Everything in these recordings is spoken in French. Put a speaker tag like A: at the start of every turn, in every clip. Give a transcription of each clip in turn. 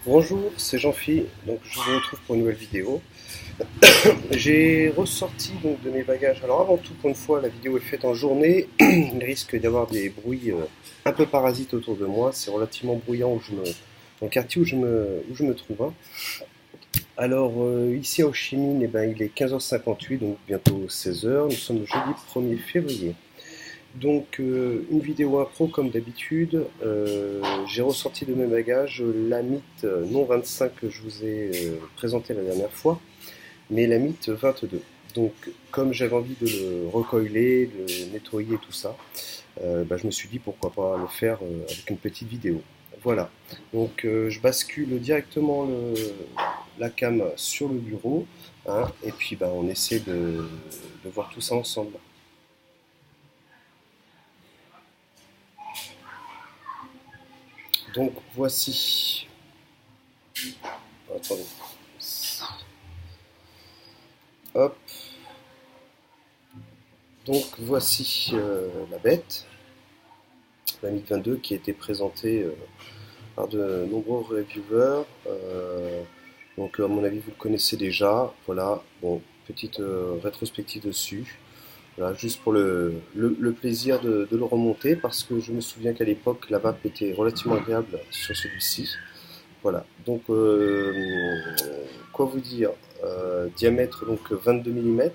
A: Bonjour, c'est Jean-Phi, donc je vous retrouve pour une nouvelle vidéo. J'ai ressorti donc de mes bagages. Alors avant tout, pour une fois, la vidéo est faite en journée. Il risque d'y avoir des bruits un peu parasites autour de moi. C'est relativement bruyant dans le quartier où je me trouve, hein. Alors ici à Ho Chi Minh, eh ben, il est 15h58, donc bientôt 16h. Nous sommes le jeudi 1er février. Donc une vidéo impro comme d'habitude. J'ai ressorti de mes bagages la Myth non 25 que je vous ai présenté la dernière fois, mais la Myth 22. Donc comme j'avais envie de le recoiler, de le nettoyer et tout ça, bah, je me suis dit pourquoi pas le faire avec une petite vidéo. Voilà, donc je bascule directement la cam sur le bureau, hein, et puis bah, on essaie de voir tout ça ensemble. Donc voici. Attendez. Hop. Donc voici la bête, la MiG 22 qui a été présentée par de nombreux reviewers. Donc à mon avis vous le connaissez déjà. Voilà, bon, petite rétrospective dessus. Voilà, juste pour le plaisir de le remonter parce que je me souviens qu'à l'époque la map était relativement agréable sur celui-ci. Voilà, donc quoi vous dire, diamètre donc 22 mm,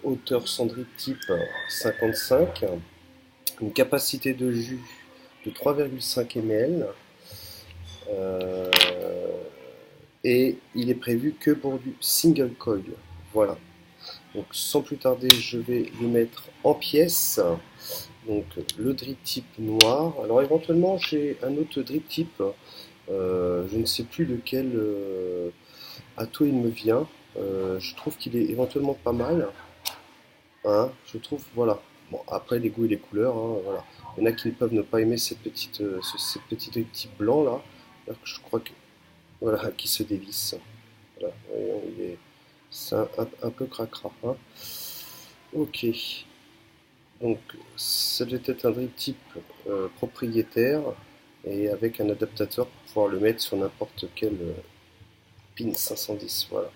A: hauteur cendrille type 55, une capacité de jus de 3,5 ml, euh, et il est prévu que pour du single coil. Voilà, donc sans plus tarder, je vais le mettre en pièces. Donc le drip type noir. Alors éventuellement, j'ai un autre drip type. Je ne sais plus lequel atout il me vient. Je trouve qu'il est éventuellement pas mal, hein, je trouve, voilà. Bon, après les goûts et les couleurs, hein, voilà. Il y en a qui ne peuvent ne pas aimer ces petits petits blancs là, alors que je crois que voilà, qui se dévissent. Voilà, c'est un peu cracra, hein. Ok, donc ça devait être un drip type propriétaire et avec un adaptateur pour pouvoir le mettre sur n'importe quel pin 510. Voilà.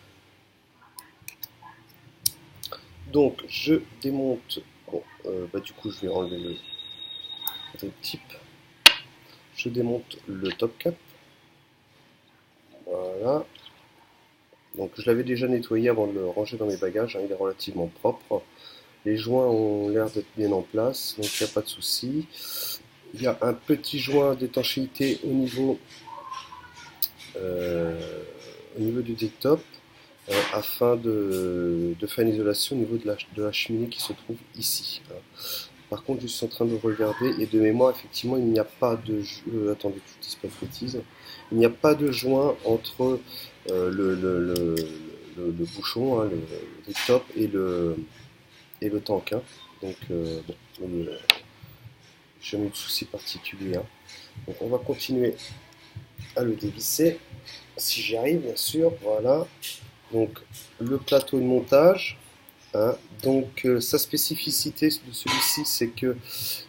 A: Donc je démonte. Bon, bah, du coup je vais enlever le drip type. Je démonte le top cap. Voilà. Donc je l'avais déjà nettoyé avant de le ranger dans mes bagages, hein, il est relativement propre. Les joints ont l'air d'être bien en place, donc il n'y a pas de souci. Il y a un petit joint d'étanchéité euh, au niveau du détop, afin de faire une isolation au niveau de la cheminée qui se trouve ici, hein. Par contre, je suis en train de regarder et de mémoire, effectivement, il n'y a pas de. Attendez, que je ne dise pas de bêtises. Il n'y a pas de joint entre le bouchon, hein, le top et le tank, hein. Donc, bon, jamais eu de souci particulier, hein. Donc, on va continuer à le dévisser, si j'y arrive, bien sûr. Voilà. Donc, le plateau de montage. Hein. Donc sa spécificité de celui-ci, c'est que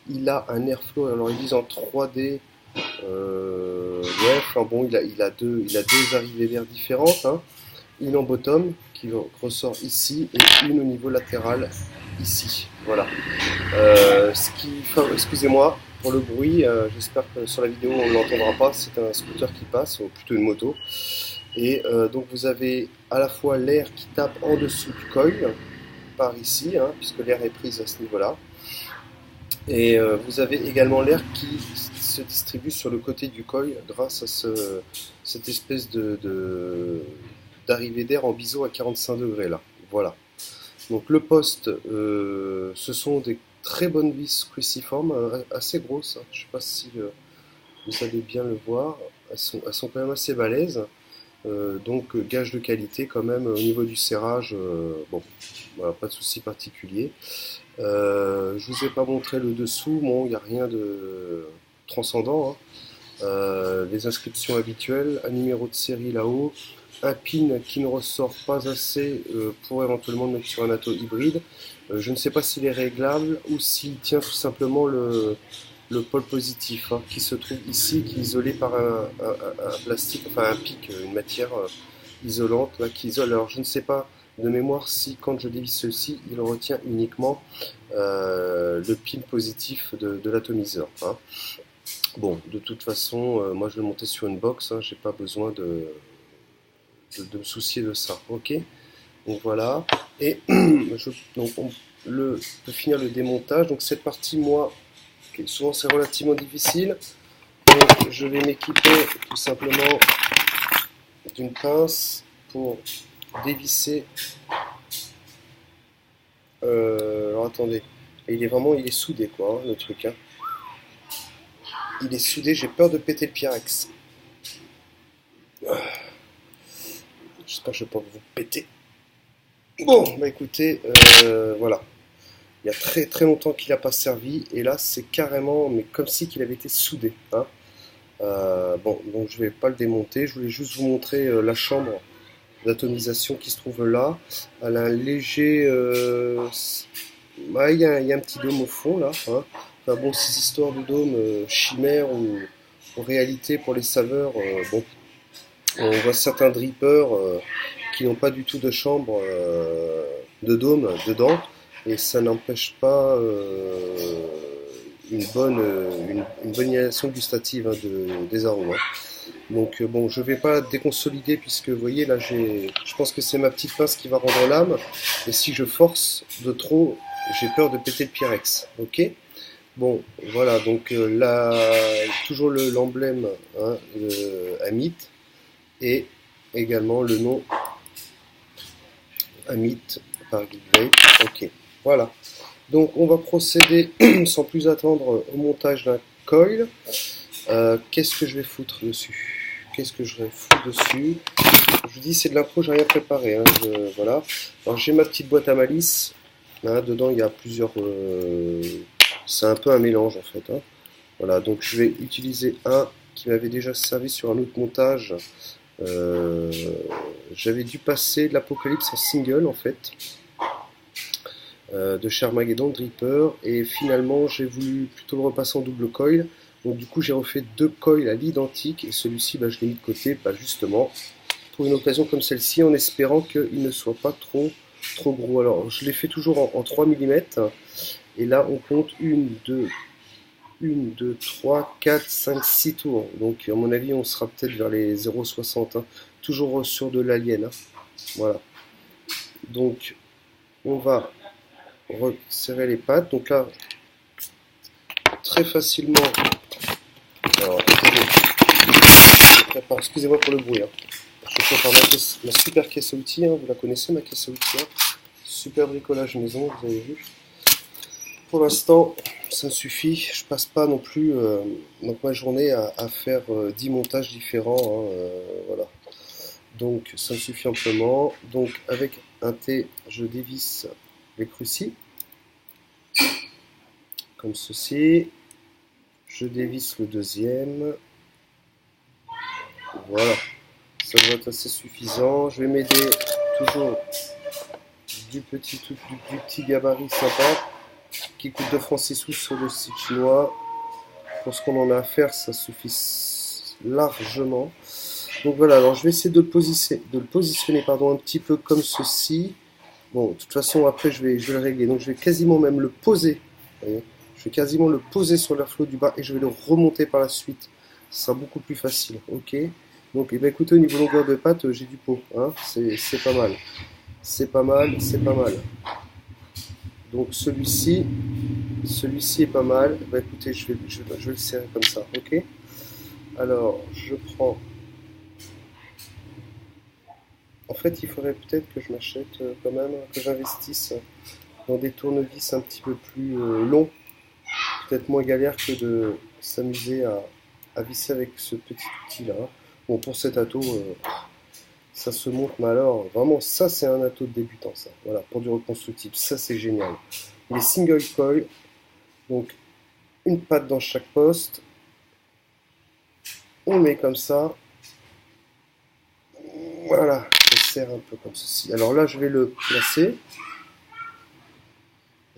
A: il a un airflow. Alors ils disent en 3D. Ouais, enfin bon, il a deux arrivées d'air différentes, hein. Une en bottom qui ressort ici et une au niveau latéral ici. Voilà. Enfin, excusez-moi pour le bruit. J'espère que sur la vidéo on ne l'entendra pas. C'est un scooter qui passe, ou plutôt une moto. Et donc vous avez à la fois l'air qui tape en dessous du coil par ici, hein, puisque l'air est pris à ce niveau-là. Et vous avez également l'air qui se distribue sur le côté du coil grâce à cette espèce d'arrivée d'air en biseau à 45 degrés là. Voilà. Donc le poste, ce sont des très bonnes vis cruciformes, assez grosses, hein. Je ne sais pas si vous allez bien le voir. Elles sont quand même assez balèzes. Donc gage de qualité quand même au niveau du serrage, bon, voilà, pas de souci particulier. Je vous ai pas montré le dessous, bon, il n'y a rien de transcendant, hein. Les inscriptions habituelles, un numéro de série là-haut, un pin qui ne ressort pas assez pour éventuellement le mettre sur un atto hybride. Je ne sais pas s'il est réglable ou s'il tient tout simplement le pôle positif, hein, qui se trouve ici, qui est isolé par un plastique, enfin un pic, une matière isolante là, qui isole. Alors je ne sais pas de mémoire si quand je dévisse ceci, il retient uniquement le pin positif de l'atomiseur, hein. Bon, de toute façon, moi je vais monter sur une box, hein, j'ai pas besoin de me soucier de ça. Ok, donc voilà. Et donc on peut finir le démontage. Donc cette partie, moi, souvent c'est relativement difficile. Donc je vais m'équiper tout simplement d'une pince pour dévisser. Alors attendez, et il est soudé quoi, hein, le truc. Hein. Il est soudé, j'ai peur de péter le Pyrex. J'espère que je vais pas vous péter. Bon, bah écoutez, voilà. Il y a très très longtemps qu'il n'a pas servi, et là c'est carrément, mais comme si qu'il avait été soudé. Hein. Bon, donc je vais pas le démonter, je voulais juste vous montrer la chambre d'atomisation qui se trouve là. Elle a un léger... ouais, il y a un petit dôme au fond là. Hein. Enfin bon, ces histoires de dôme chimère ou en réalité pour les saveurs, bon, on voit certains drippers qui n'ont pas du tout de chambre de dôme dedans, et ça n'empêche pas une bonne inhalation gustative, hein, des arômes. Hein. Donc bon, je vais pas déconsolider puisque vous voyez là, je pense que c'est ma petite pince qui va rendre l'âme, et si je force de trop, j'ai peur de péter le Pyrex. Ok. Bon, voilà, donc là, toujours l'emblème, hein, Amit, et également le nom Amit par Geekvape. Ok, voilà. Donc on va procéder sans plus attendre au montage d'un coil. Qu'est-ce que je vais foutre dessus? Qu'est-ce que je vais foutre dessus? Je vous dis, c'est de l'impro, j'ai rien préparé. Hein, voilà. Alors j'ai ma petite boîte à malice. Là, dedans, il y a plusieurs. C'est un peu un mélange en fait. Hein. Voilà, donc je vais utiliser un qui m'avait déjà servi sur un autre montage. J'avais dû passer de l'Apocalypse en single en fait, de chez Armageddon Dripper, et finalement j'ai voulu plutôt le repasser en double coil. Donc du coup j'ai refait deux coils à l'identique, et celui-ci je l'ai mis de côté justement pour une occasion comme celle-ci, en espérant qu'il ne soit pas trop gros. Alors je l'ai fait toujours en 3 mm, et là on compte 1, 2, 3, 4, 5, 6 tours. Donc à mon avis on sera peut-être vers les 0,60, hein. Toujours sur de l'alien. Hein. Voilà. Donc on va resserrer les pattes. Donc là, très facilement. Alors, excusez-moi pour le bruit. Hein. Je prépare ma super caisse à outils. Hein. Vous la connaissez, ma caisse à outils. Hein. Super bricolage maison, vous avez vu. Pour l'instant, ça me suffit. Je passe pas non plus donc ma journée à faire 10 montages différents. Hein, voilà. Donc ça me suffit amplement. Donc avec un T, je dévisse les crucis. Comme ceci. Je dévisse le deuxième. Voilà. Ça doit être assez suffisant. Je vais m'aider toujours du petit gabarit sympa qui coûte 2 francs 6 sous sur le site chinois. Pour ce qu'on en a à faire, ça suffit largement. Donc voilà, alors je vais essayer de le positionner un petit peu comme ceci. Bon, de toute façon, après, je vais le régler. Donc je vais quasiment même le poser. Vous voyez, je vais quasiment le poser sur l'airflow du bas, et je vais le remonter par la suite. Ce sera beaucoup plus facile. Ok. Donc, eh bien, écoutez, au niveau longueur de patte, j'ai du pot. Hein, c'est pas mal. C'est pas mal, c'est pas mal. Donc celui-ci est pas mal. Bah, écoutez, je vais le serrer comme ça. Ok. Alors, je prends. En fait, il faudrait peut-être que je m'achète quand même, que j'investisse dans des tournevis un petit peu plus longs. Peut-être moins galère que de s'amuser à visser avec ce petit outil là. Bon, pour cet ato, ça se monte, mais alors vraiment, ça c'est un ato de débutant, ça. Voilà, pour du reconstructible, ça c'est génial. Les single coil, donc une patte dans chaque poste, on met comme ça, voilà, je serre un peu comme ceci. Alors là, je vais le placer,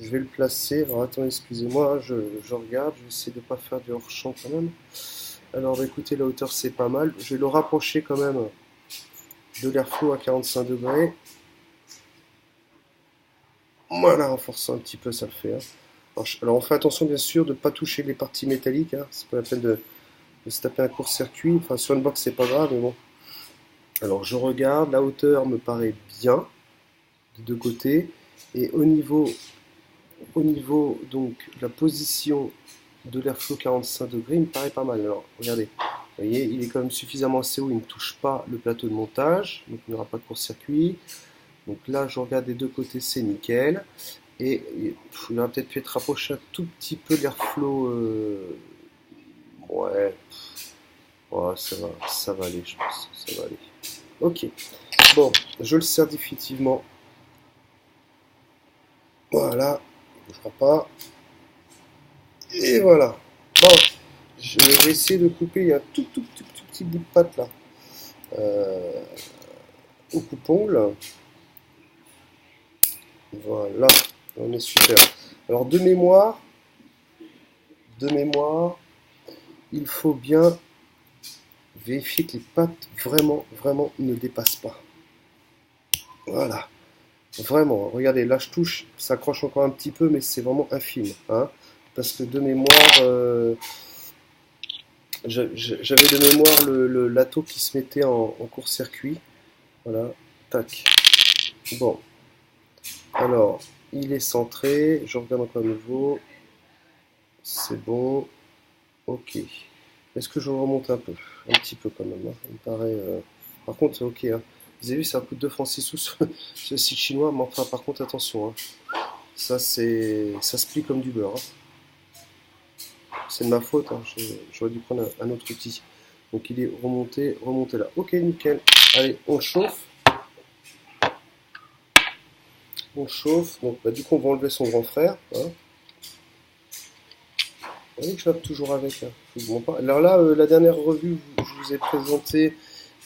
A: Je vais le placer. Alors attendez, excusez-moi, hein, je regarde, je vais essayer de ne pas faire du hors-champ quand même. Alors bah, écoutez, la hauteur c'est pas mal. Je vais le rapprocher quand même de l'airflow à 45 degrés. Voilà, en forçant un petit peu, ça le fait, hein. Alors, on fait attention bien sûr de ne pas toucher les parties métalliques, hein. C'est pas la peine de se taper un court-circuit. Enfin, sur une box c'est pas grave, mais bon. Alors je regarde, la hauteur me paraît bien des deux côtés. Et au niveau donc de la position de l'airflow 45 degrés, il me paraît pas mal. Alors regardez, vous voyez, il est quand même suffisamment assez haut, il ne touche pas le plateau de montage, donc il n'y aura pas de court-circuit. Donc là, je regarde des deux côtés, c'est nickel. Et il aurait peut-être pu être rapproché un tout petit peu de l'airflow. Ouais, ouais, ça va aller, je pense. Ça va aller. Ok. Bon, je le sers définitivement. Voilà, il ne bougera pas. Et voilà. Bon, je vais essayer de couper. Il y a un tout petit bout de pâte là. Euh, au coupe-ongle. Voilà, on est super. Alors de mémoire, il faut bien vérifier que les pattes vraiment ne dépassent pas. Voilà, vraiment. Regardez, là je touche, ça accroche encore un petit peu, mais c'est vraiment infime, hein, parce que de mémoire, j'avais de mémoire l'atto qui se mettait en court-circuit. Voilà, tac. Bon, alors, il est centré. Je regarde encore à nouveau. C'est bon. Ok. Est-ce que je remonte un peu? Un petit peu quand même, hein. Il me paraît. Par contre, ok, hein. Vous avez vu, ça coûte 2 francs 6 sous sur le site chinois. Mais enfin, par contre, attention, hein. Ça, ça se plie comme du beurre, hein. C'est de ma faute, hein. J'aurais dû prendre un autre outil. Donc, il est remonté là. Ok, nickel. Allez, on chauffe. On chauffe. Donc, bah, du coup, on va enlever son grand frère, hein. Vous voyez que je vais toujours avec, hein. Je vous mens pas. Alors là, la dernière revue, je vous ai présenté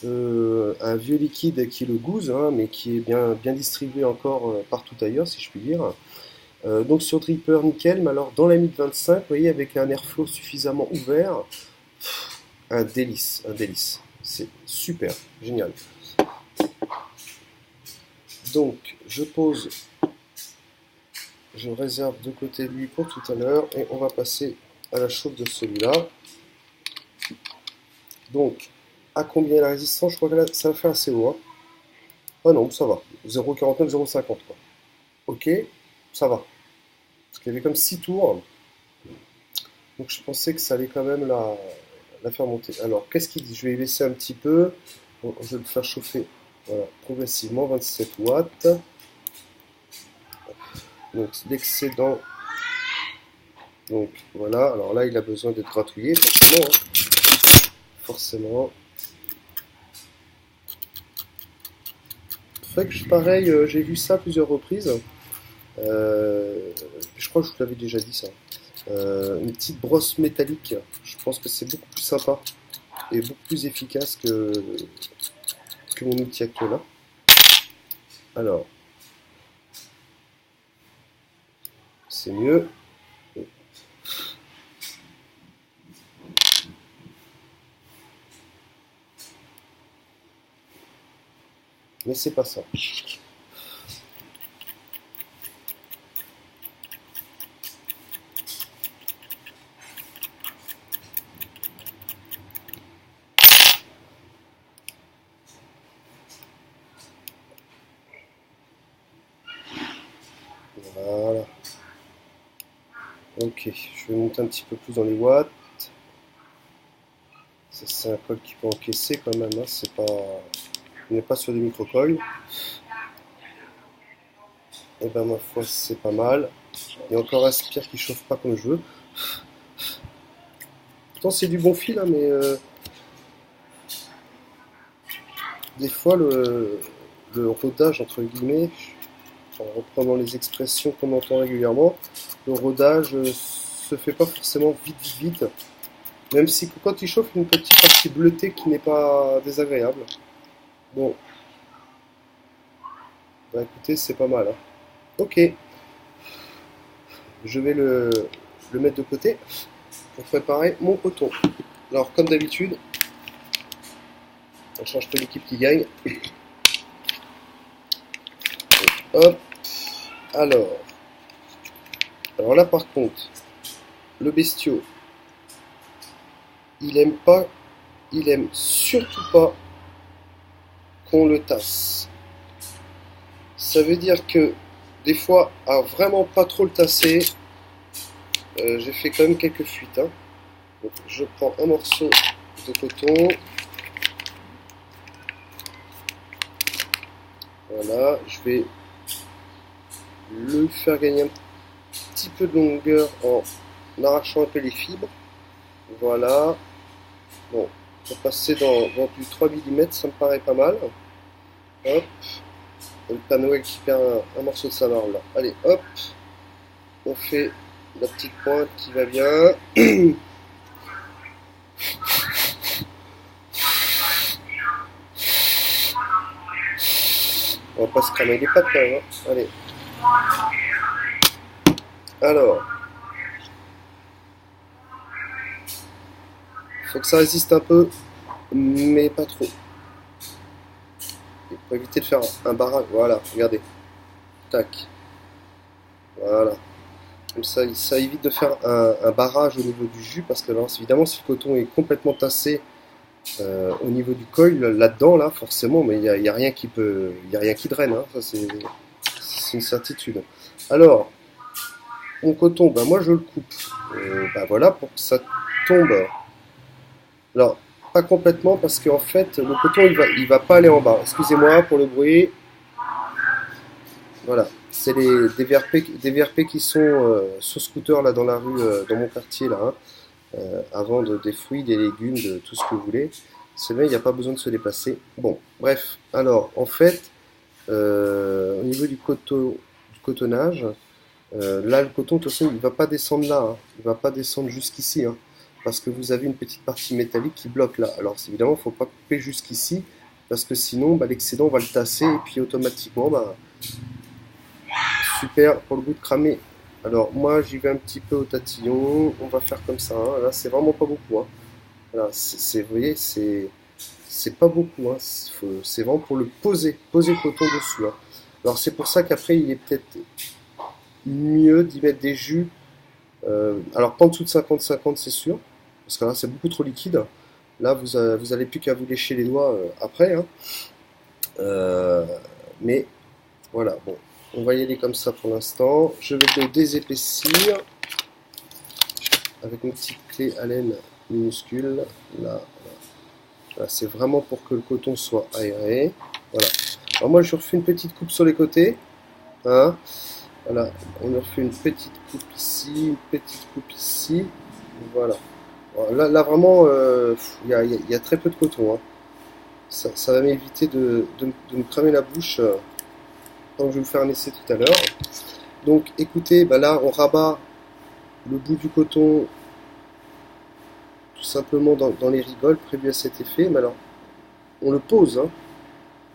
A: un vieux liquide qui est le gouze, hein, mais qui est bien distribué encore partout ailleurs, si je puis dire. Donc sur Dripper, nickel, mais alors dans la 1025, vous voyez, avec un airflow suffisamment ouvert, un délice, un délice. C'est super, génial. Donc je pose, je réserve de côté lui pour tout à l'heure, et on va passer à la chauffe de celui-là. Donc, à combien est la résistance? Je crois que là, ça va faire assez haut, hein. Ah non, ça va. 0,49, 0,50 quoi. Ok, ça va. Parce qu'il y avait comme 6 tours. Donc je pensais que ça allait quand même la faire monter. Alors, qu'est-ce qu'il dit? Je vais baisser un petit peu. Bon, je vais le faire chauffer, voilà, progressivement, 27 watts. Donc l'excédent. Donc voilà, alors là il a besoin d'être gratouillé, forcément, hein. Forcément. C'est vrai que pareil, j'ai vu ça à plusieurs reprises. Je crois que je vous l'avais déjà dit ça. Une petite brosse métallique, je pense que c'est beaucoup plus sympa et beaucoup plus efficace que mon outil actuel, hein. Alors, c'est mieux. Mais c'est pas ça. Voilà. Ok, je vais monter un petit peu plus dans les watts. Ça, c'est un col qui peut encaisser quand même, hein. C'est pas... On n'est pas sur des micro-coils. Et ben ma foi, c'est pas mal. Il y a encore un spire qui chauffe pas comme je veux. Pourtant, c'est du bon fil, hein, mais des fois, le rodage, entre guillemets, en reprenant les expressions qu'on entend régulièrement, le rodage se fait pas forcément vite. Même si quand il chauffe, une petite partie bleutée qui n'est pas désagréable. Bon, bah écoutez, c'est pas mal, hein. Ok, je vais le mettre de côté pour préparer mon coton. Alors comme d'habitude, on change pas l'équipe qui gagne. Hop. Alors là par contre, le bestiau, il aime surtout pas qu'on le tasse. Ça veut dire que des fois, à vraiment pas trop le tasser, j'ai fait quand même quelques fuites. Hein. Donc, je prends un morceau de coton. Voilà, je vais le faire gagner un petit peu de longueur en arrachant un peu les fibres. Voilà. Bon, pour passer dans du 3 mm, ça me paraît pas mal. Hop. Le Père Noël qui perd un morceau de sa barbe là. Allez, hop. On fait la petite pointe qui va bien. On va pas se cramer les pattes quand même. Hein. Allez. Alors. Faut que ça résiste un peu, mais pas trop. Et pour éviter de faire un barrage. Voilà, regardez. Tac. Voilà. Comme ça évite de faire un barrage au niveau du jus, parce que alors, évidemment, si le coton est complètement tassé au niveau du coil, là-dedans, là, forcément, mais il y a rien qui draine, hein, ça c'est une certitude. Alors, mon coton, ben moi je le coupe, ben voilà, pour que ça tombe. Alors, pas complètement, parce qu'en fait, le coton, il va pas aller en bas. Excusez-moi pour le bruit. Voilà, c'est des VRP qui sont sur scooter là dans la rue, dans mon quartier là, hein, à vendre des fruits, des légumes, de tout ce que vous voulez. C'est vrai, il n'y a pas besoin de se déplacer. Bon, bref, alors en fait, au niveau du cotonnage, là le coton, de toute façon, il ne va pas descendre là, hein. Il ne va pas descendre jusqu'ici, hein, parce que vous avez une petite partie métallique qui bloque là. Alors évidemment, il ne faut pas couper jusqu'ici, parce que sinon, bah, l'excédent va le tasser, et puis automatiquement, bah, super pour le goût de cramer. Alors moi j'y vais un petit peu au tatillon, on va faire comme ça, hein. Là c'est vraiment pas beaucoup, hein. Voilà, vous voyez, c'est pas beaucoup, hein. C'est vraiment pour le poser le coton dessus, hein. Alors c'est pour ça qu'après il est peut-être mieux d'y mettre des jus, alors pas en dessous de 50-50 c'est sûr, parce que là c'est beaucoup trop liquide. Là vous avez plus qu'à vous lécher les doigts après, hein. Euh, mais voilà, bon. On va y aller comme ça pour l'instant. Je vais le désépaissir avec une petite clé Allen minuscule. Là, là c'est vraiment pour que le coton soit aéré. Voilà. Alors moi, je refais une petite coupe sur les côtés. Hein. Voilà. On refait une petite coupe ici, une petite coupe ici. Voilà. Là vraiment, il y a très peu de coton, hein. Ça va m'éviter de me cramer la bouche. Comme je vais vous faire un essai tout à l'heure. Donc écoutez, bah là on rabat le bout du coton tout simplement dans les rigoles prévues à cet effet, mais alors on le pose, hein.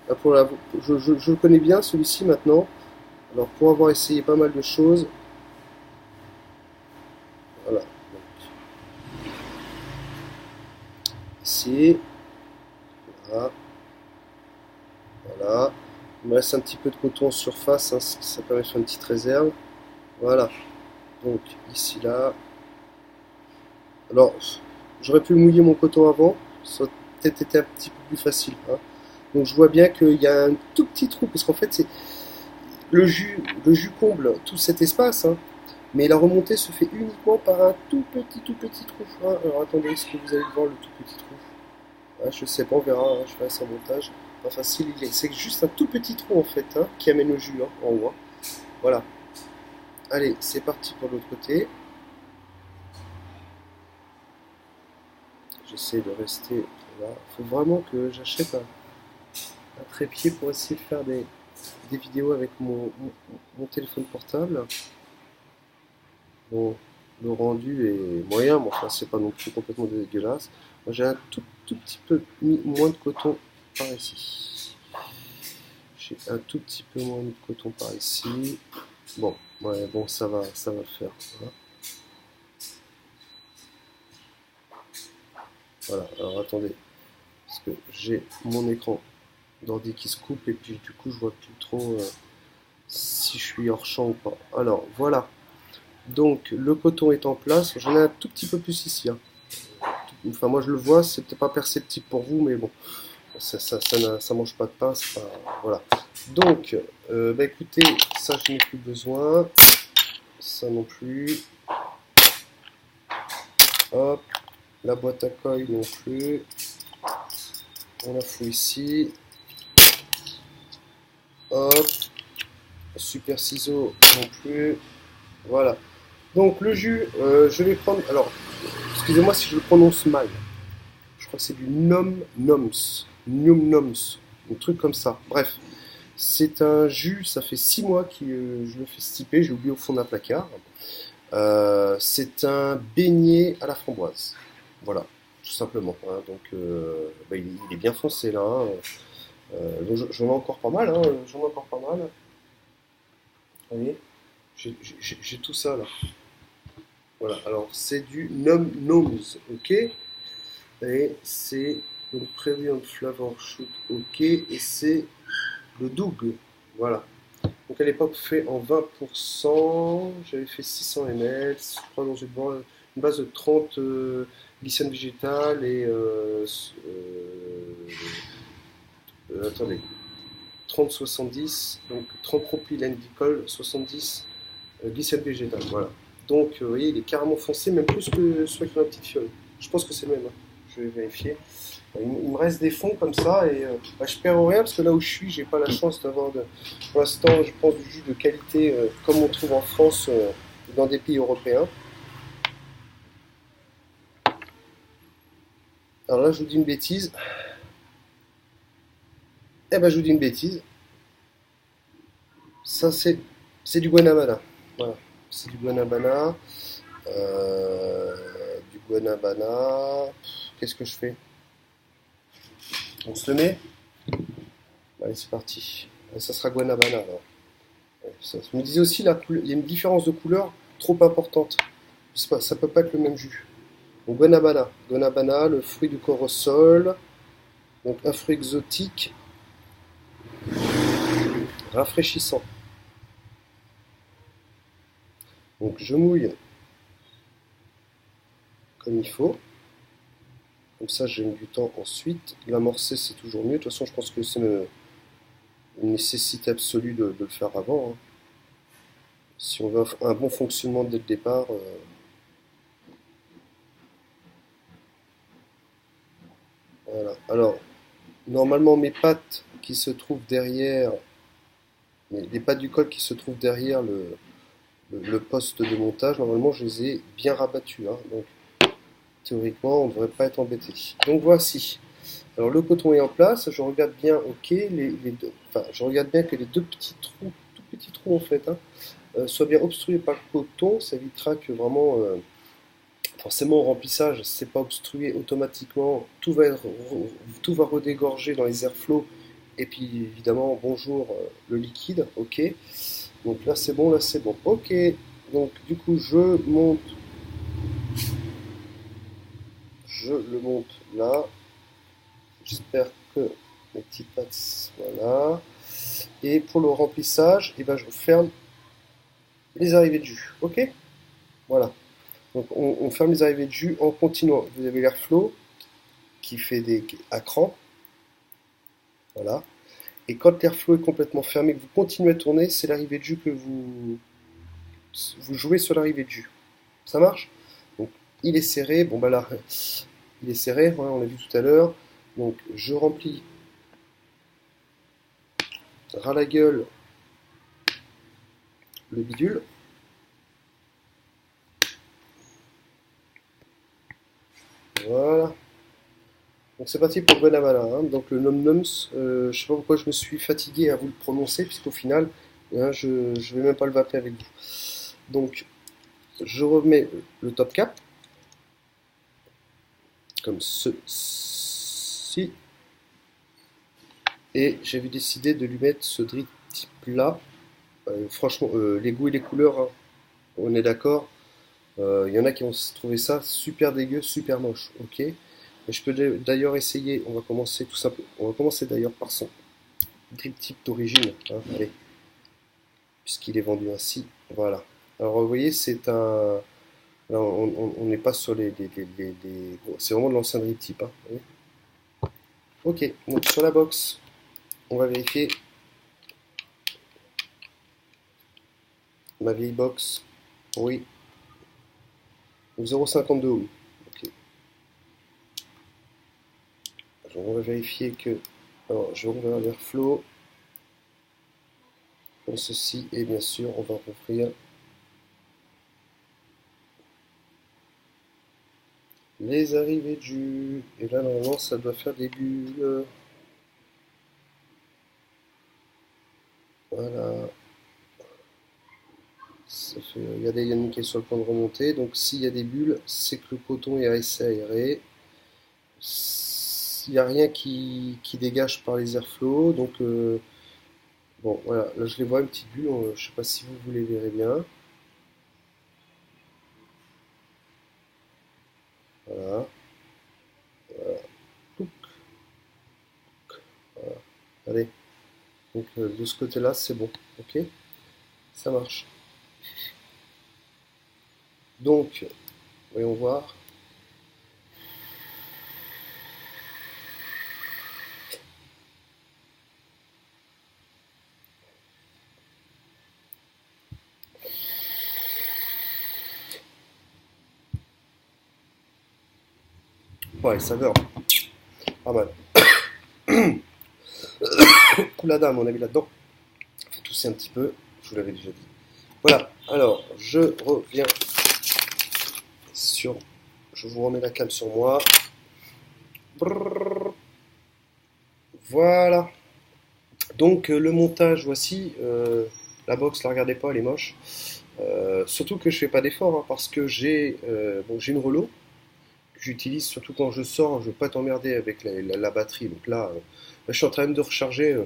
A: Là, je le connais bien celui-ci maintenant, alors pour avoir essayé pas mal de choses, voilà, donc, ici, voilà, voilà, il me reste un petit peu de coton en surface, hein, ça permet de faire une petite réserve, voilà, donc ici là, alors j'aurais pu mouiller mon coton avant, ça aurait peut-être été un petit peu plus facile, hein. Donc je vois bien qu'il y a un tout petit trou, parce qu'en fait c'est le jus comble tout cet espace, hein, mais la remontée se fait uniquement par un tout petit trou. Hein. Alors attendez, est-ce que vous allez voir le tout petit trou? Ah, je sais pas, on verra, hein, je ferai ça en montage. Pas facile, c'est juste un tout petit trou en fait, hein, qui amène le jus, hein, en haut. Hein. Voilà. Allez, c'est parti pour l'autre côté. J'essaie de rester là. Il faut vraiment que j'achète un trépied pour essayer de faire des vidéos avec mon téléphone portable. Bon, le rendu est moyen, mais enfin c'est pas non plus complètement dégueulasse. Moi j'ai un tout petit peu mis moins de coton par ici. J'ai un tout petit peu moins mis de coton par ici. Bon, ouais, bon, ça va le faire. Voilà. Voilà. Alors attendez, parce que j'ai mon écran d'ordi qui se coupe et puis du coup je vois plus trop si je suis hors champ ou pas. Alors voilà. Donc le coton est en place. J'en ai un tout petit peu plus ici, hein. Enfin moi je le vois, c'est peut-être pas perceptible pour vous, mais bon, ça mange pas de pain, c'est pas. Voilà. Donc, bah écoutez, ça je n'ai plus besoin. Ça non plus. Hop, la boîte à colle non plus. On la fout ici. Hop, super ciseaux non plus. Voilà. Donc le jus, je vais prendre. Alors, excusez-moi si je le prononce mal. Je crois que c'est du nom noms. Num noms. Un truc comme ça. Bref. C'est un jus, ça fait 6 mois que je le fais stiper, j'ai oublié au fond d'un placard. C'est un beignet à la framboise. Voilà, tout simplement, hein. Donc, bah, il est bien foncé là, hein. Donc j'en ai encore pas mal, hein. J'en ai encore pas mal. Vous voyez, j'ai tout ça là. Voilà, alors c'est du Nom Noms, ok? Et c'est donc Premium Flavor Shoot, ok? Et c'est le Doug, voilà. Donc à l'époque fait en 20%, j'avais fait 600 ml, je crois dans une base de 30 glycine végétale et attendez, 30-70, donc 30 propylène-glycol, 70 glycine végétale, voilà. Donc vous voyez, il est carrément foncé, même plus que celui avec la petite fiole. Je pense que c'est le même, hein. Je vais vérifier. Il me reste des fonds comme ça et bah, je perds rien parce que là où je suis, j'ai pas la chance d'avoir pour l'instant, je pense du jus de qualité comme on trouve en France dans des pays européens. Alors là, je vous dis une bêtise. Eh ben, je vous dis une bêtise. Ça, c'est du guanabana. Voilà, c'est du guanabana. Euh, du guanabana. Qu'est-ce que je fais? On se le met? Allez, c'est parti. Ça sera guanabana alors. Je me disais aussi, il y a une différence de couleur trop importante. Je sais pas, ça peut pas être le même jus. Donc guanabana. Guanabana, le fruit du corosol. Donc un fruit exotique, rafraîchissant. Donc je mouille comme il faut. Comme ça, j'ai du temps ensuite. L'amorcer, c'est toujours mieux. De toute façon, je pense que c'est une nécessité absolue de le faire avant, hein. Si on veut un bon fonctionnement dès le départ. Voilà. Alors, normalement, mes pattes qui se trouvent derrière, les pattes du col qui se trouvent derrière le poste de montage, normalement, je les ai bien rabattues, hein. Donc, théoriquement, on ne devrait pas être embêté. Donc, voici. Alors le coton est en place, je regarde bien, ok, enfin, je regarde bien que les deux petits trous, tout petits trous en fait, hein, soient bien obstrués par le coton, ça évitera que vraiment, forcément au remplissage, c'est pas obstrué automatiquement, tout va redégorger dans les airflows, et puis évidemment, bonjour le liquide, ok, donc là c'est bon, ok, donc du coup je le monte là, j'espère que mes petits pattes, voilà. Et pour le remplissage, eh ben, je ferme les arrivées de jus. Ok? Voilà. Donc on ferme les arrivées de jus en continuant. Vous avez l'airflow qui fait des à cran. Voilà. Et quand l'airflow est complètement fermé, que vous continuez à tourner, c'est l'arrivée de jus que vous jouez sur l'arrivée de jus. Ça marche? Donc il est serré. Bon bah là, il est serré, voilà, on l'a vu tout à l'heure. Donc je remplis ras la gueule le bidule. Voilà. Donc c'est parti pour Guanabana, hein. Donc le nom noms, je sais pas pourquoi je me suis fatigué à vous le prononcer, puisqu'au final, hein, je ne vais même pas le vaper avec vous. Donc je remets le top cap, comme ceci, et j'avais décidé de lui mettre ce drip type là, Franchement, les goûts et les couleurs, hein, on est d'accord. Il y en a qui vont trouver ça super dégueu, super moche, ok? Mais je peux d'ailleurs essayer, on va commencer tout simplement, on va commencer d'ailleurs par son grip type d'origine, hein, allez, puisqu'il est vendu ainsi, voilà. Alors vous voyez, c'est un, là, on n'est pas sur c'est vraiment de l'ancien grip type, hein, vous voyez. Ok, donc sur la box, on va vérifier ma vieille box, oui, 0,52 ohms, ok. Alors, on va vérifier que, alors je vais ouvrir l'airflow, comme ceci, et bien sûr, on va rouvrir les arrivées de jus. Et là, normalement, ça doit faire des bulles. Voilà. Ça fait, regardez, Yannick est sur le point de remonter. Donc, s'il y a des bulles, c'est que le coton est assez aéré. Il n'y a rien qui dégage par les airflows. Donc, bon, voilà. Là, je les vois, une petite bulle. Je ne sais pas si vous les verrez bien. Voilà. Touc, voilà. Allez. Donc, de ce côté-là, c'est bon. Ok? Ça marche. Donc, voyons voir. Ouais, saveur. Pas mal. Oula dame, on a mis là-dedans. Faut tousser un petit peu. Je vous l'avais déjà dit. Voilà. Alors, je reviens sur. Je vous remets la cam sur moi. Brrr. Voilà. Donc, le montage, voici. La box, la regardez pas, elle est moche. Surtout que je fais pas d'effort, hein, parce que j'ai une relo que j'utilise surtout quand je sors. Je veux pas t'emmerder avec la batterie. Donc là, je suis en train de recharger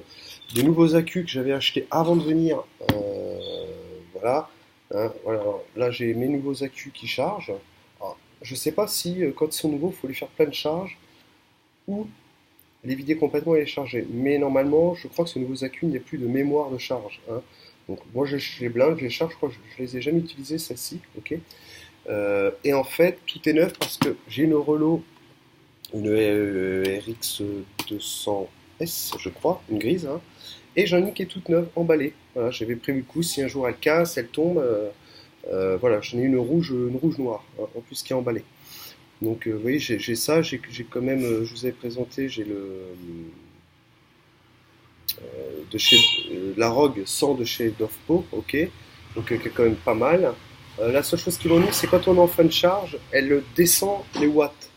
A: des nouveaux accus que j'avais achetés avant de venir. Voilà. Hein, voilà. Là, j'ai mes nouveaux accus qui chargent. Alors, je sais pas si, quand ils sont nouveaux, il faut les faire plein de charge ou les vider complètement et les charger. Mais normalement, je crois que ces nouveaux accus, il n'y a plus de mémoire de charge, hein. Donc moi, je les blingue, je les charge, je crois que je les ai jamais utilisées, celles-ci, ok. Et en fait, tout est neuf parce que j'ai une relo, une RX 200S, je crois, une grise, hein, et j'en ai une qui est toute neuve, emballée. Voilà, j'avais prévu le coup, si un jour elle casse, elle tombe, voilà, j'en ai une rouge noire, hein, en plus qui est emballée. Donc, vous voyez, j'ai ça, j'ai quand même, je vous avais présenté, j'ai de chez la Rogue 100 de chez Dovpo, ok, donc qui est quand même pas mal. La seule chose qui m'ennuie, c'est quand on est en fin de charge, elle descend les watts.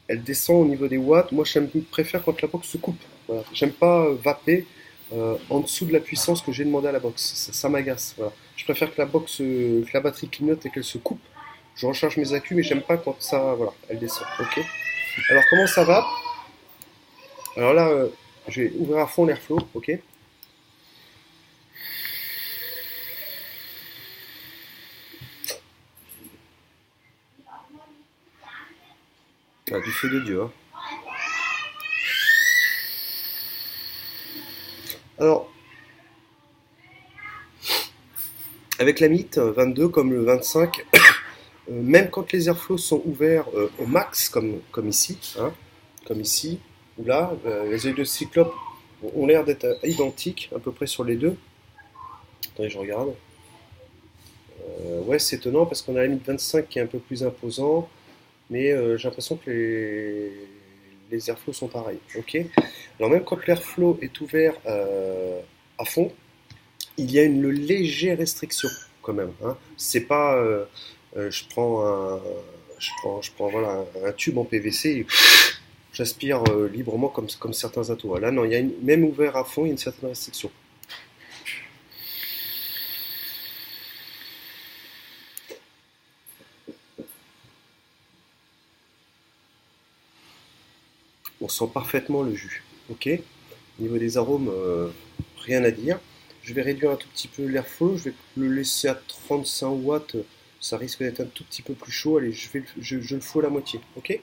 A: Elle descend au niveau des watts. Moi, je préfère quand la box se coupe. Voilà. J'aime pas vaper en dessous de la puissance que j'ai demandé à la box. Ça m'agace. Voilà. Je préfère que que la batterie clignote et qu'elle se coupe. Je recharge mes accus, mais j'aime pas quand ça, voilà, elle descend. Ok. Alors comment ça va? Alors là, je vais ouvrir à fond l'airflow, ok. Ah, du feu de Dieu, hein. Alors, avec la Myth 22 comme le 25, même quand les airflows sont ouverts au max, comme ici, hein, comme ici, ou là, les œils de cyclope ont l'air d'être identiques à peu près sur les deux. Attendez, je regarde. Ouais, c'est étonnant parce qu'on a la Myth 25 qui est un peu plus imposant, mais j'ai l'impression que les airflows sont pareils. Ok. Alors même quand l'airflow est ouvert à fond, il y a une légère restriction quand même, hein. C'est pas, je prends je prends voilà, un tube en PVC et j'aspire librement comme certains atouts. Là, non, il y a même ouvert à fond, il y a une certaine restriction. On sent parfaitement le jus. Ok. Au niveau des arômes, rien à dire. Je vais réduire un tout petit peu l'airflow, je vais le laisser à 35 watts, ça risque d'être un tout petit peu plus chaud. Allez, je le fous à la moitié, ok?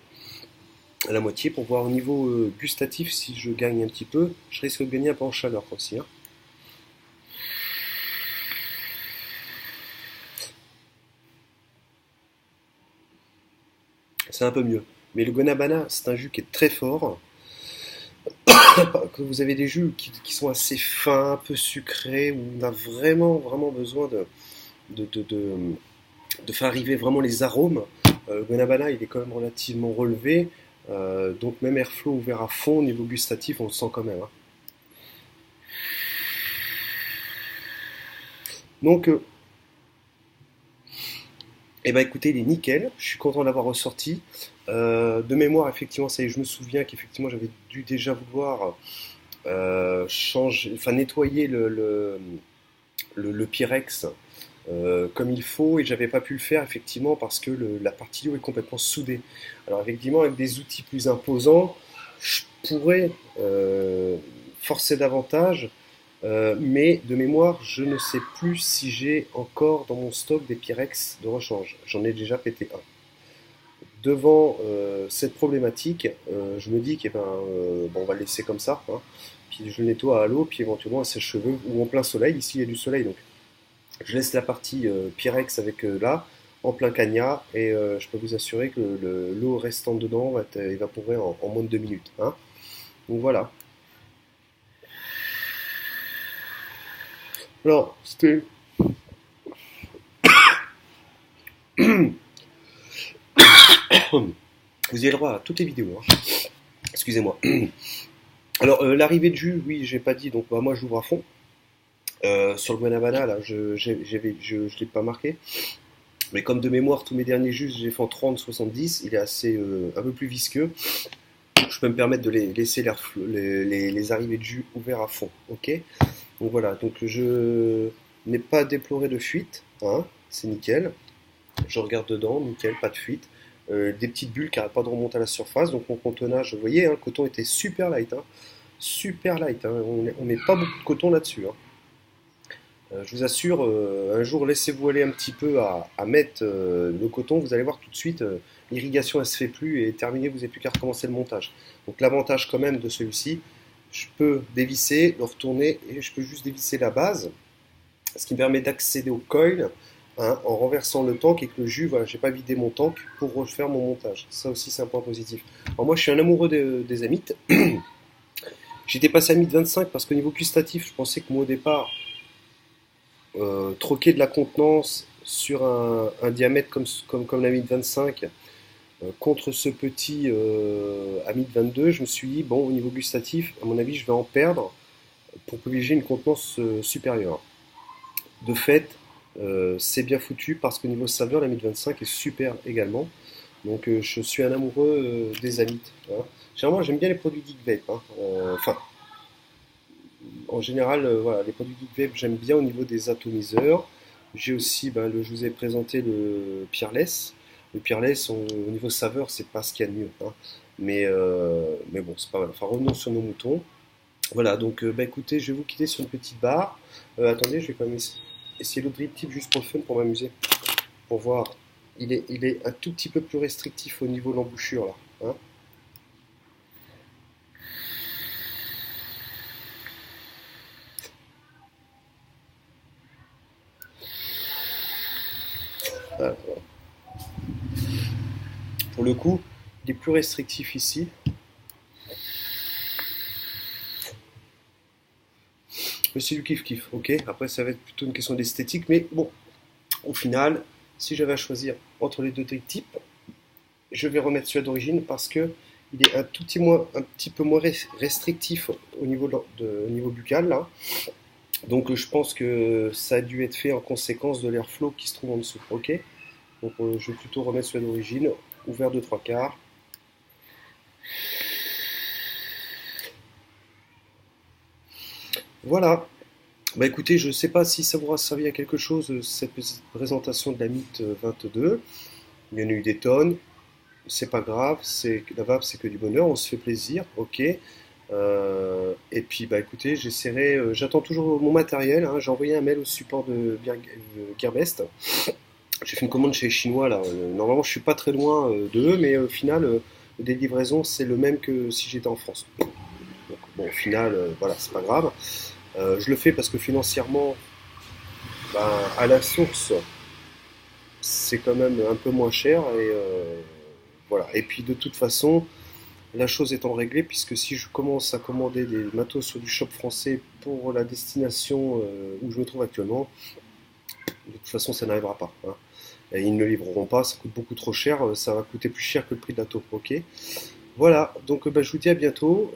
A: À la moitié pour voir au niveau gustatif si je gagne un petit peu. Je risque de gagner un peu en chaleur aussi, hein. C'est un peu mieux. Mais le Guanabana, c'est un jus qui est très fort. Que vous avez des jus qui sont assez fins, un peu sucrés, où on a vraiment besoin de, de, de, de faire arriver vraiment les arômes. Le Guanabana, il est quand même relativement relevé. Donc même airflow ouvert à fond, au niveau gustatif, on le sent quand même, hein. Donc, eh ben écoutez, il est nickel. Je suis content d'avoir ressorti. De mémoire, effectivement, ça y est, je me souviens qu'effectivement j'avais dû déjà vouloir changer, enfin nettoyer le Pyrex comme il faut et j'avais pas pu le faire effectivement parce que la partie d'eau est complètement soudée. Alors effectivement, avec des outils plus imposants, je pourrais forcer davantage, mais de mémoire, je ne sais plus si j'ai encore dans mon stock des Pyrex de rechange. J'en ai déjà pété un. Devant cette problématique, je me dis que bon, on va le laisser comme ça, hein. Puis je le nettoie à l'eau, puis éventuellement à sèche-cheveux ou en plein soleil. Ici, il y a du soleil, donc je laisse la partie Pyrex avec là, en plein cagnat, et je peux vous assurer que l'eau restante dedans va être évaporée en moins de 2 minutes, hein. Donc voilà. Alors, c'était. Vous avez le droit à toutes les vidéos, hein. Excusez-moi. Alors, l'arrivée de jus, oui, j'ai pas dit, donc bah, moi j'ouvre à fond. Sur le Guanabana, là, je l'ai pas marqué. Mais comme de mémoire, tous mes derniers jus, j'ai fait en 30-70. Il est assez un peu plus visqueux. Je peux me permettre de laisser les arrivées de jus ouverts à fond. Ok? Donc voilà, donc je n'ai pas déploré de fuite, hein, c'est nickel. Je regarde dedans, nickel, pas de fuite. Des petites bulles qui n'arrêtent pas de remonter à la surface. Donc mon contenage, vous voyez, hein, le coton était super light, hein, super light, hein. On met pas beaucoup de coton là-dessus, hein. Je vous assure, un jour laissez-vous aller un petit peu à mettre le coton, vous allez voir tout de suite, l'irrigation elle se fait plus et terminé, vous n'avez plus qu'à recommencer le montage. Donc l'avantage quand même de celui-ci, je peux dévisser, le retourner et je peux juste dévisser la base, ce qui me permet d'accéder au coil, hein, en renversant le tank et que le jus, voilà, j'ai pas vidé mon tank pour refaire mon montage. Ça aussi c'est un point positif. Alors moi je suis un amoureux des amites. J'étais passé à mythe 25 parce qu'au niveau gustatif, je pensais que moi au départ, troquer de la contenance sur un diamètre comme la mythe 25 contre ce petit à mythe 22, je me suis dit, bon, au niveau gustatif, à mon avis, je vais en perdre pour privilégier une contenance supérieure. De fait, c'est bien foutu parce qu'au niveau saveur, la mythe 25 est super également. Donc je suis un amoureux des amites, hein. Généralement, j'aime bien les produits Geek Vape, hein. Enfin, en général, voilà, les produits Geek Vape, j'aime bien au niveau des atomiseurs. J'ai aussi, ben, je vous ai présenté le Peerless. Le Peerless, au niveau saveur, c'est pas ce qu'il y a de mieux, hein. Mais bon, c'est pas mal. Enfin, revenons sur nos moutons. Voilà, donc bah, écoutez, je vais vous quitter sur une petite barre. Attendez, je vais quand même essayer l'autre drip tip juste pour le fun, pour m'amuser. Pour voir. Il est un tout petit peu plus restrictif au niveau de l'embouchure, là, hein. Voilà. Pour le coup, il est plus restrictif ici. Mais c'est du kiff-kiff, ok? Après, ça va être plutôt une question d'esthétique, mais bon, au final, si j'avais à choisir entre les deux types, je vais remettre celui d'origine parce que il est un petit peu moins restrictif au niveau buccal, là. Donc je pense que ça a dû être fait en conséquence de l'airflow qui se trouve en dessous, ok? Donc je vais plutôt remettre celui d'origine, ouvert de 3/4. Voilà. Bah écoutez, je ne sais pas si ça vous aura servi à quelque chose, cette petite présentation de la Mythe 22. Il y en a eu des tonnes, c'est pas grave, la vape c'est que du bonheur, on se fait plaisir, ok. Et puis bah écoutez, j'essaierai, j'attends toujours mon matériel, hein. J'ai envoyé un mail au support de Gearbest. J'ai fait une commande chez les Chinois là. Normalement, je suis pas très loin de eux, mais au final, des livraisons, c'est le même que si j'étais en France. Donc bon, au final, voilà, c'est pas grave. Je le fais parce que financièrement, ben, à la source, c'est quand même un peu moins cher et voilà. Et puis de toute façon, la chose étant réglée, puisque si je commence à commander des matos sur du shop français pour la destination où je me trouve actuellement, de toute façon, ça n'arrivera pas, hein. Et ils ne le livreront pas, ça coûte beaucoup trop cher, ça va coûter plus cher que le prix de la taupe, ok? Voilà, donc bah, je vous dis à bientôt.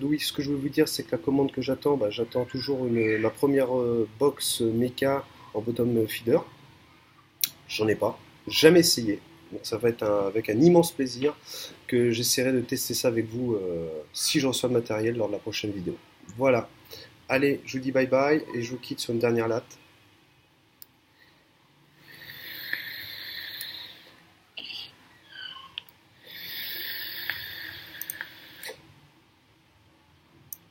A: Oui, ce que je veux vous dire, c'est que la commande que j'attends, bah, j'attends toujours ma première box mecha en bottom feeder. J'en ai pas, jamais essayé. Donc ça va être avec un immense plaisir que j'essaierai de tester ça avec vous si je reçois le matériel lors de la prochaine vidéo. Voilà, allez, je vous dis bye bye et je vous quitte sur une dernière latte.